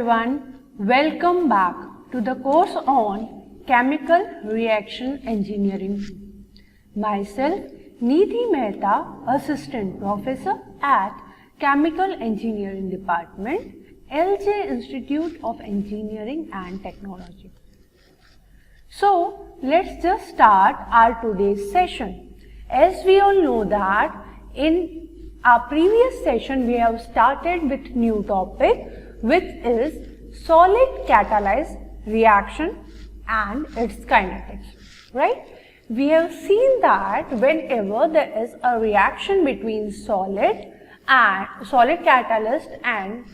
everyone, welcome back to the course on Chemical Reaction Engineering. Myself, Nidhi Mehta, Assistant Professor at Chemical Engineering Department, LJ Institute of Engineering and Technology. So, let's just start our today's session. As we all know that in our previous session we have started with new topic, which is solid catalyzed reaction and its kinetics, right? We have seen that whenever there is a reaction between solid catalyst and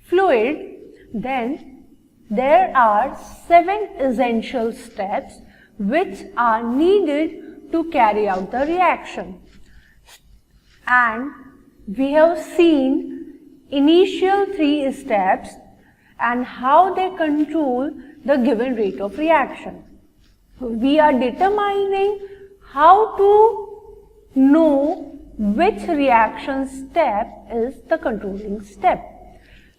fluid, then there are 7 essential steps which are needed to carry out the reaction. And we have seen initial 3 steps and how they control the given rate of reaction. We are determining how to know which reaction step is the controlling step.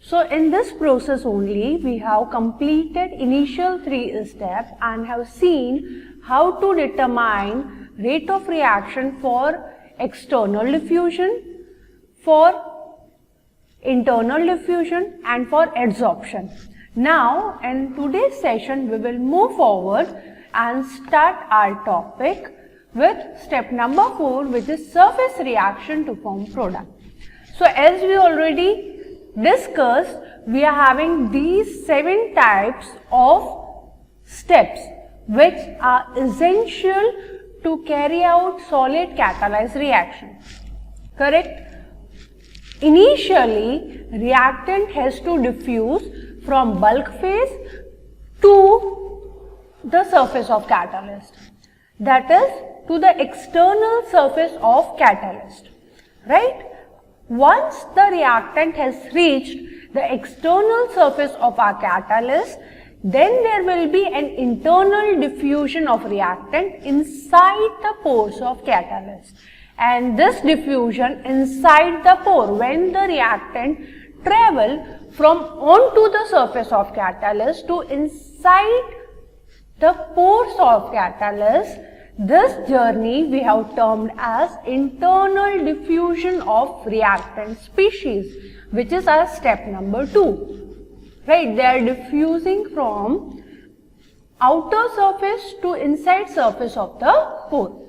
So in this process only we have completed initial 3 steps and have seen how to determine rate of reaction for external diffusion, for internal diffusion and for adsorption. Now in today's session we will move forward and start our topic with step number 4, which is surface reaction to form product. So as we already discussed, we are having these 7 types of steps which are essential to carry out solid catalyzed reaction. Correct? Initially, reactant has to diffuse from bulk phase to the surface of catalyst, that is to the external surface of catalyst, right? Once the reactant has reached the external surface of our catalyst, then there will be an internal diffusion of reactant inside the pores of catalyst. And this diffusion inside the pore, when the reactant travel from onto the surface of catalyst to inside the pores of catalyst, this journey we have termed as internal diffusion of reactant species, which is our step number 2. Right? They are diffusing from outer surface to inside surface of the pore.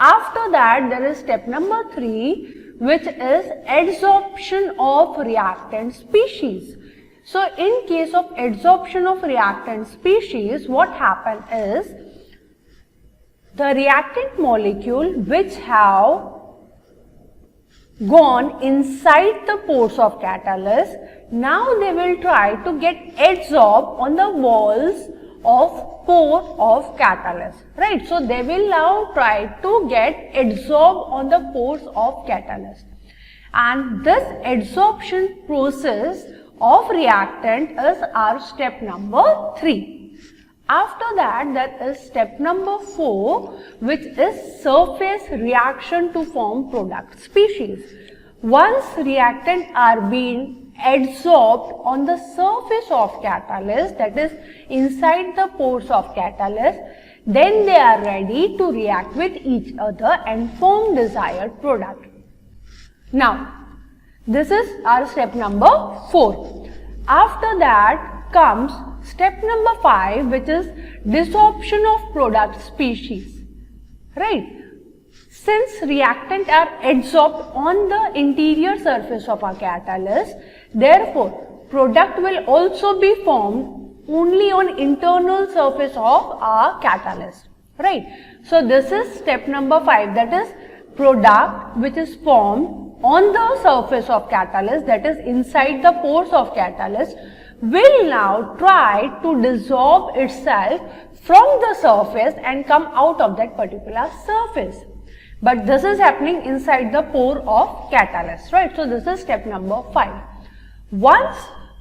After that, there is step number 3, which is adsorption of reactant species. So, in case of adsorption of reactant species, what happens is the reactant molecule which have gone inside the pores of catalyst, now they will try to get adsorbed on the walls of pore of catalyst, right? So they will now try to get adsorbed on the pores of catalyst, and this adsorption process of reactant is our step number 3. After that, there is step number 4, which is surface reaction to form product species. Once reactant are being adsorbed on the surface of catalyst, that is inside the pores of catalyst, then they are ready to react with each other and form desired product. Now, this is our step number 4. After that comes step number 5, which is desorption of product species, right? Since reactant are adsorbed on the interior surface of our catalyst, therefore product will also be formed only on internal surface of our catalyst, right? So this is step number 5, that is product which is formed on the surface of catalyst, that is inside the pores of catalyst, will now try to dissolve itself from the surface and come out of that particular surface. But this is happening inside the pore of catalyst, right? So this is step number 5. Once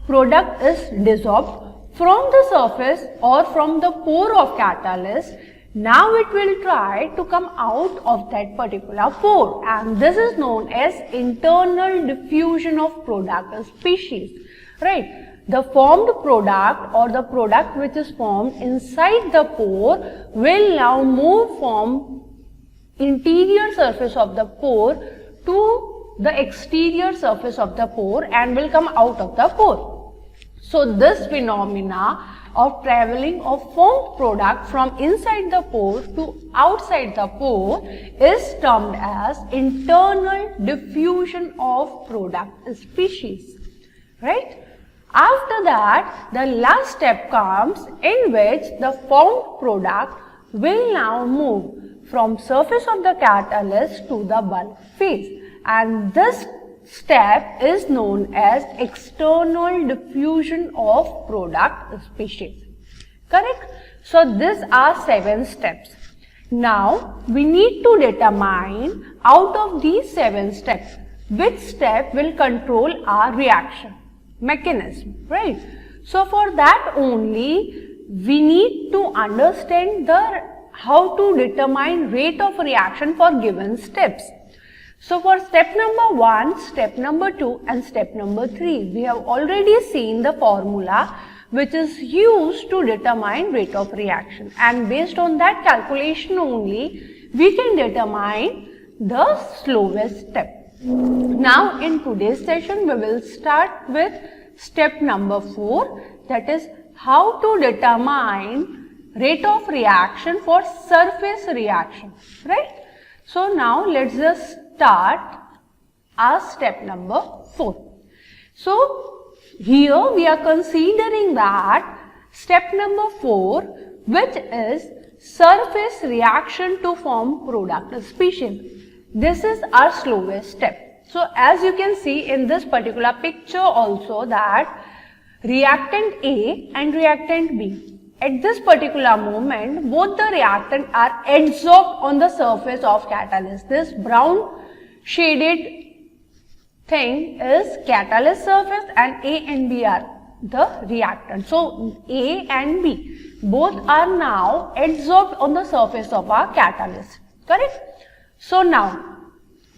product is dissolved from the surface or from the pore of catalyst, now it will try to come out of that particular pore, and this is known as internal diffusion of product species, right? the formed product or the product which is formed inside the pore will now move from interior surface of the pore to the exterior surface of the pore and will come out of the pore. So this phenomena of traveling of formed product from inside the pore to outside the pore is termed as internal diffusion of product species, right? After that, the last step comes in which the formed product will now move from surface of the catalyst to the bulk phase, and this step is known as external diffusion of product species. Correct? So these are 7 steps. Now we need to determine out of these 7 steps which step will control our reaction mechanism, right? So for that only we need to understand how to determine rate of reaction for given steps. So for step number 1, step number 2 and step number 3, we have already seen the formula which is used to determine rate of reaction, and based on that calculation only we can determine the slowest step. Now in today's session we will start with step number 4, that is how to determine rate of reaction for surface reaction, right? So now let's just start our step number 4. So here we are considering that step number 4, which is surface reaction to form product species. This is our slowest step. So as you can see in this particular picture also that reactant A and reactant B, at this particular moment both the reactant are adsorbed on the surface of catalyst. This brown shaded thing is catalyst surface and A and B are the reactant. So A and B both are now adsorbed on the surface of our catalyst. Correct? So now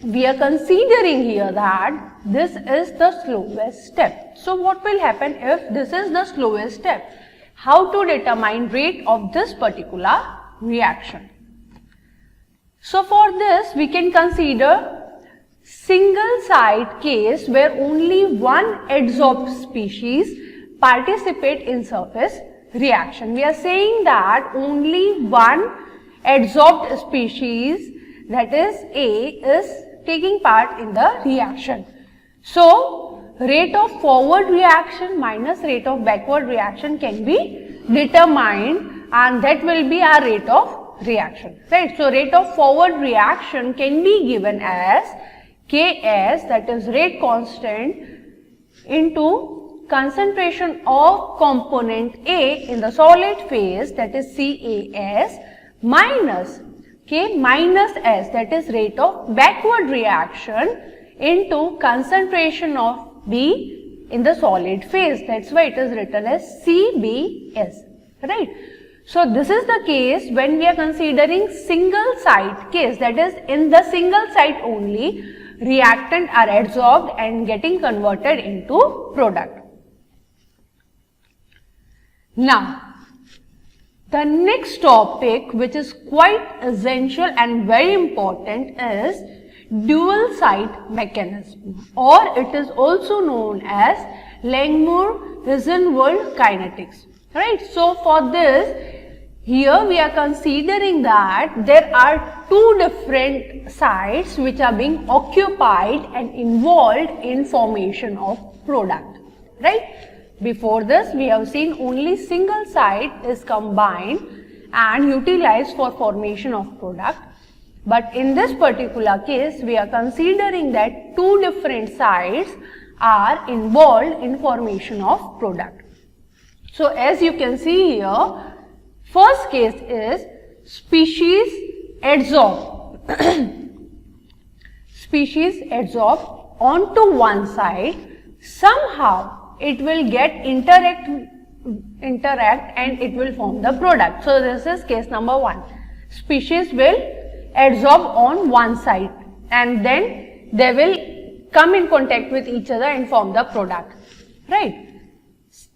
we are considering here that this is the slowest step. So what will happen if this is the slowest step? How to determine rate of this particular reaction? So for this we can consider single site case where only one adsorbed species participate in surface reaction. We are saying that only one adsorbed species, that is A, is taking part in the reaction. So rate of forward reaction minus rate of backward reaction can be determined, and that will be our rate of reaction, right? So rate of forward reaction can be given as Ks, that is rate constant, into concentration of component A in the solid phase, that is CAS, minus K minus S, that is rate of backward reaction, into concentration of B in the solid phase. That's why it is written as CBS, right? So this is the case when we are considering single site case, that is in the single site only reactant are adsorbed and getting converted into product. Now the next topic, which is quite essential and very important, is dual site mechanism, or it is also known as Langmuir-Huizenwald kinetics, right? So for this, here we are considering that there are two different sites which are being occupied and involved in formation of product, right? Before this we have seen only single site is combined and utilized for formation of product. But in this particular case, we are considering that two different sites are involved in formation of product. So as you can see here, first case is species adsorbed. Species adsorbed onto one side, somehow it will get interact and it will form the product. So this is case number 1. Species will adsorb on one side and then they will come in contact with each other and form the product, right?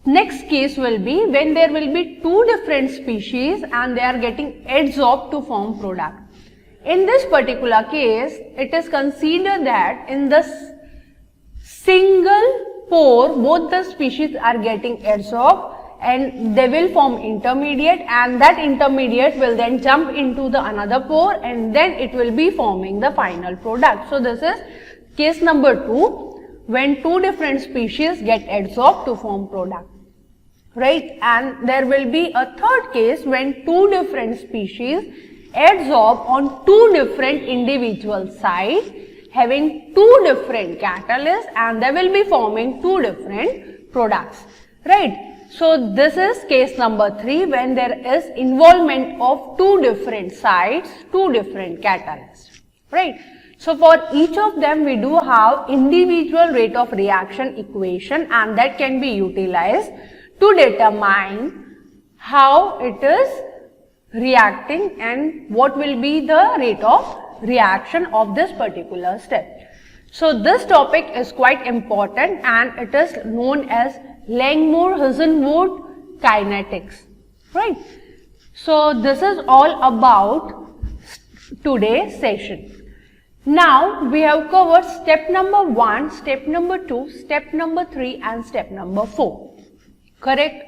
Next case will be when there will be two different species and they are getting adsorbed to form product. In this particular case, it is considered that in the single pore, both the species are getting adsorbed and they will form intermediate, and that intermediate will then jump into the another pore and then it will be forming the final product. So this is case number 2, when two different species get adsorbed to form product, right? And there will be a third case when two different species adsorb on two different individual sites having two different catalysts, and they will be forming two different products, right? So this is case number 3, when there is involvement of two different sites, two different catalysts, right? So for each of them we do have individual rate of reaction equation, and that can be utilized to determine how it is reacting and what will be the rate of reaction of this particular step. So this topic is quite important and it is known as Langmuir-Huizenwood kinetics, right? So this is all about today's session. Now we have covered step number 1, step number 2, step number 3 and step number 4, correct?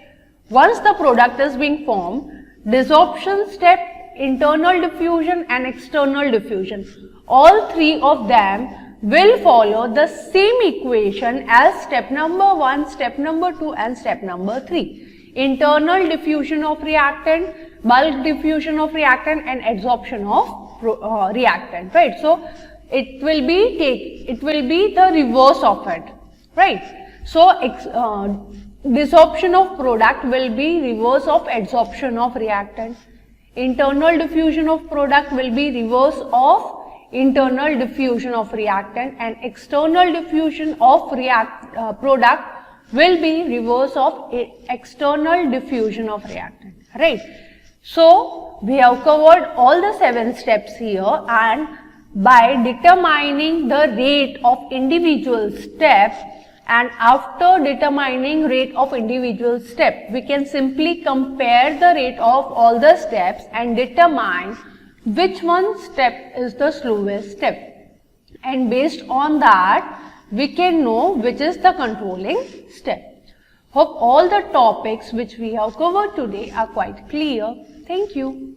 Once the product is being formed, desorption step, internal diffusion and external diffusion, all three of them will follow the same equation as step number 1, step number 2 and step number 3. Internal diffusion of reactant, bulk diffusion of reactant and adsorption of reactant, right? So it will be the reverse of it, right? So desorption of product will be reverse of adsorption of reactant. Internal diffusion of product will be reverse of internal diffusion of reactant, and external diffusion of product will be reverse of external diffusion of reactant, right? So we have covered all the 7 steps here, and by determining the rate of individual step and after determining rate of individual step, we can simply compare the rate of all the steps and determine which one step is the slowest step, and based on that we can know which is the controlling step. Hope all the topics which we have covered today are quite clear. Thank you.